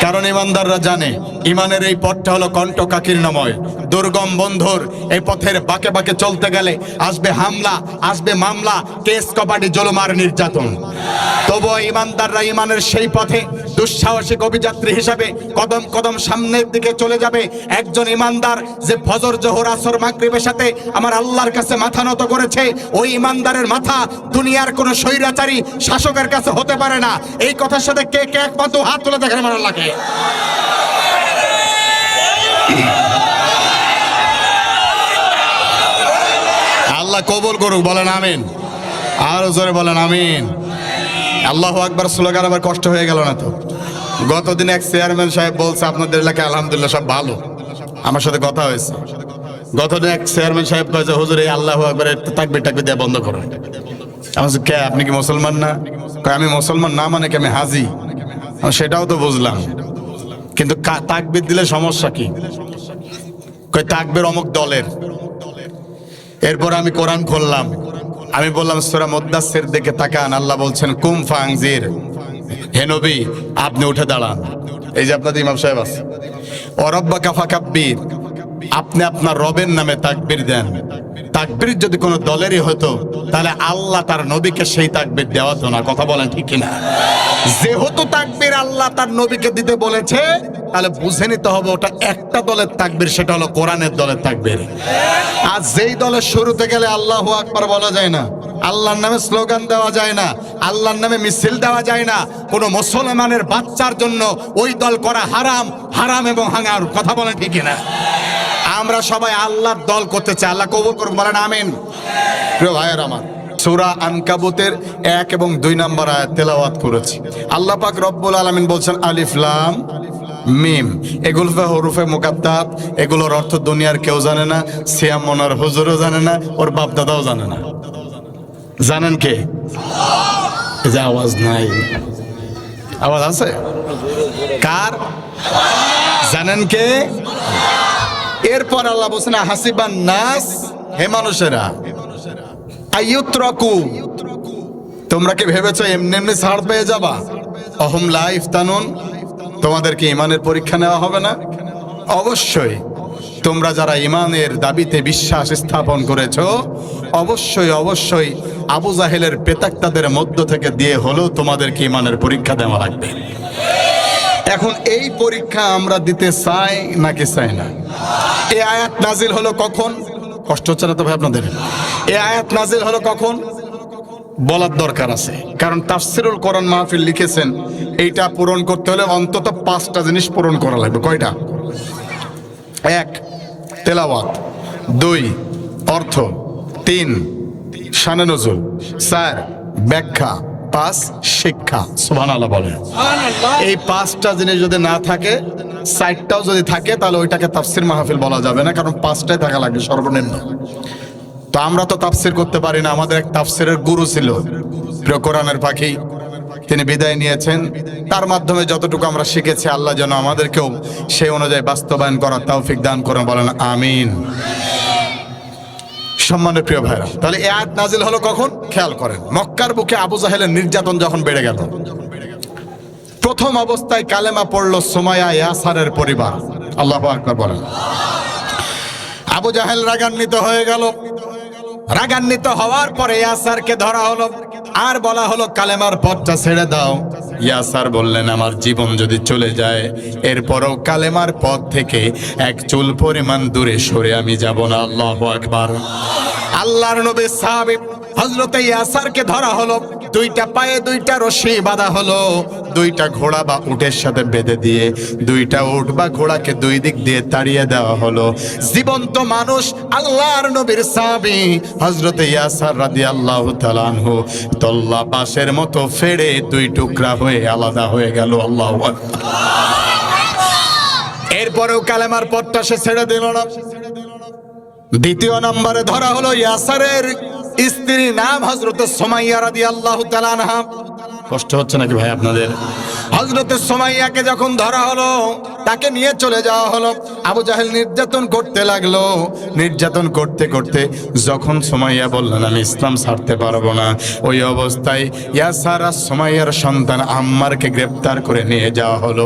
কারণ ইমানদাররা জানে ইমানের এই পথটা হলো কণ্টকাকীর্ণময়, দুর্গম বন্ধুর। এই পথের বাঁকে বাঁকে চলতে গেলে আসবে হামলা, আসবে মামলা, কেস কবাডি, জুলুম আর নির্যাতন। তবুও ইমানদাররা ইমানের সেই পথে দুঃসাহসিক অভিযাত্রী হিসাবে কদম কদম সামনের দিকে চলে যাবে। একজন ইমানদার যে ফজর, জোহর, আসর, মাগরিবের সাথে আমার আল্লাহর কাছে মাথা নত করেছে, ওই ইমানদারের মাথা দুনিয়ার কোন স্বৈরাচারী শাসকের কাছে হতে পারে না। এই কথার সাথে কে কে একমাত্র হাত তুলে দেখেন আমার আল্লাহকে। আল্লাহ কবুল করুক, বলেন আমিন। আরো জোরে বলেন আমিন। আল্লাহু আকবার স্লোগান আবার কষ্ট হয়ে গেল না তো? গতদিন এক চেয়ারম্যান সাহেব বলছে আপনাদের এলাকায় আলহামদুলিল্লাহ সব ভালো। আমার সাথে কথা হয়েছে। গতদিন এক চেয়ারম্যান সাহেব কয়েছে হুজুর এই আল্লাহু আকবারের তাকবীর টাকবীর দেয়া বন্ধ করুন। আমি বলছি কে, আপনি কি মুসলমান না? কয় আমি মুসলমান না মানে কি আমি হাজি? সেটাও তো বুঝলাম, কিন্তু তাকবীর দিলে সমস্যা কি? কয় তাকবীর অমুক দলের। এরপর আমি কোরআন খুললাম, আমি বললাম সূরা মুদ্দাসসির দিকে তাকান, আল্লাহ বলছেন কুম ফাংজির, হে নবী আপনি উঠে দাঁড়ান। এই যে আপনাদের ইমাম সাহেব আছে, ও রব্বাকা ফাকাব্বির, আপনি আপনার রবের নামে তাকবীর দেন। তাকবীর যদি কোনো দলেরই হতো তাহলে আল্লাহ তার নবীকে সেই তাকবীর দেওয়া তো না। কথা বলেন ঠিক কিনা? যেহেতু তাকবীর আল্লাহ তার নবীকে দিতে বলেছে, তাহলে বুঝে নিতে হবে ওটা একটা দলের তাকবীর, সেটা হলো কোরআনের দলের তাকবীর। আর যেই দলের শুরুতে গেলে আল্লাহু আকবার বলা যায় না, আল্লাহর নামে স্লোগান দেওয়া যায় না, আল্লাহর নামে মিছিল দেওয়া যায় না, কোনো মুসলমানের বাচ্চার জন্য ওই দল করা হারাম, হারাম এবং হাঙ্গার। কথা বলেন ঠিক কিনা? আমরা সবাই আল্লাহর দল করতে চাই, আল্লাহ কবুল করুন, বলেন আমিন। প্রিয় ভাইয়ের আমার, সূরা আনকাবুতের 1 এবং 2 নম্বর আয়াত তেলাওয়াত করেছি। আল্লাহ পাক রব্বুল আলামিন বলছেন আলিফ লাম মিম, এগুলো হরুফে মুকাদ্দাত, এগুলোর অর্থ দুনিয়ার কেউ জানে না, সিয়াম মনার হুজুরও জানে না, ওর বাপ দাদাও জানে না। জানেন কে? এই যে আওয়াজ নাই, আওয়াজ আছে কার? জানেন কে? এরপর আল্লাহ বলছেন হাসিবান নাস, হে মানুষেরা, আইয়ুতরাকু, তোমরা কি ভেবেছো এমনি এমনি ছাড় পেয়ে যাবা? অহুম লা ইফতানুন, তোমাদেরকে ইমানের পরীক্ষা নেওয়া হবে না? অবশ্যই তোমরা যারা ইমানের দাবিতে বিশ্বাস স্থাপন করেছো, অবশ্যই অবশ্যই আবু জাহেলের পেতাক্তাদের মধ্য থেকে দিয়ে হলেও তোমাদেরকে ইমানের পরীক্ষা দেওয়া লাগবে। এখন এই পরীক্ষা আমরা দিতে চাই নাকি চাই না? এই আয়াত নাজিল হলো কখন? কষ্ট হচ্ছে না তো ভাই আপনাদের? এই আয়াত নাজিল হলো কখন বলার দরকার আছে, কারণ তাফসিরুল কোরআন মাহফিল লিখেছেন এইটা পূরণ করতে হলে অন্তত 5টা জিনিস পূরণ করা লাগবে। কয়টা? 1 তেলাওয়াত, 2 অর্থ, 3 শানে নজুল, 4 ব্যাখ্যা, 5 শিক্ষা। সুবহানাল্লাহ বলেন। এই 5টা জিনিস যদি না থাকে, 4টাও যদি থাকে, তাহলে ওইটাকে তাফসির মাহফিল বলা যাবে না, কারণ 5টাই থাকা লাগবে সর্বনিম্ন। তো আমরা তো তাফসির করতে পারি না। আমাদের এক তাফসিরের গুরু ছিল, প্রিয় কোরআনের পাখি, তিনি বিদায় নিয়েছেন। তার মাধ্যমে যতটুকু আমরা শিখেছি, আল্লাহ যেন আমাদেরকেও সেই অনুযায়ী বাস্তবায়ন করার তৌফিক দান করেন, বলেন আমিন। সম্মানের প্রিয় ভাইরা, তাহলে এই আয়াত নাজিল হলো কখন? খেয়াল করেন, মক্কার বুকে আবু জাহেলের নির্যাতন যখন বেড়ে গেল, প্রথম অবস্থায় কালেমা পড়ল সুমাইয়া ইয়াসারের পরিবার। আল্লাহু আকবার বলেন। আবু জাহেল রাগান্বিত হয়ে গেল। রাগান্বিত হওয়ার পরে ইয়াসারকে ধরা হলো আর বলা হলো কালেমার পথটা ছেড়ে দাও। ইয়াসার বললেন আমার জীবন যদি চলে যায়, এরপরও কালেমার পথ থেকে এক চুল পরিমাণ দূরে সরে আমি যাব না। আল্লাহু আকবার। আল্লাহর নবী সাহাবী হযরত ইয়াসারকে ধরা হলো, 2টা পায়ে 2টা রশি বাঁধা হলো, 2টা ঘোড়া বা উটের সাথে বেঁধে দিয়ে 2টা উট বা ঘোড়াকে 2 দিক দিয়ে তাড়িয়ে দেওয়া হলো। জীবন্ত মানুষ আল্লাহর নবীর সাহাবী হযরত ইয়াসার রাদিয়াল্লাহু তাআলা আনহু তল্লা বাঁশের মতো ফেড়ে 2 টুকরা হয়ে আলাদা হয়ে গেল। আল্লাহু আকবার। এরপরেও কালেমার পথটা সে ছেড়ে দিল না। দ্বিতীয় নম্বরে ধরা হলো ইয়াসারের স্ত্রী, নাম হযরত সুমাইয়া রাদিয়াল্লাহু তাআলা আনহা। কষ্ট হচ্ছে নাকি ভাই আপনাদের? হযরত সুমাইয়াকে যখন ধরা হলো, তাকে নিয়ে চলে যাওয়া হলো। আবু জাহেল নির্যাতন করতে লাগলো। নির্যাতন করতে করতে যখন সুমাইয়া বললেন আমি ইসলাম ছাড়তে পারবো না, ওই অবস্থায় ইয়াসার আর সুমাইয়ার সন্তান আম্মারকে গ্রেফতার করে নিয়ে যাওয়া হলো।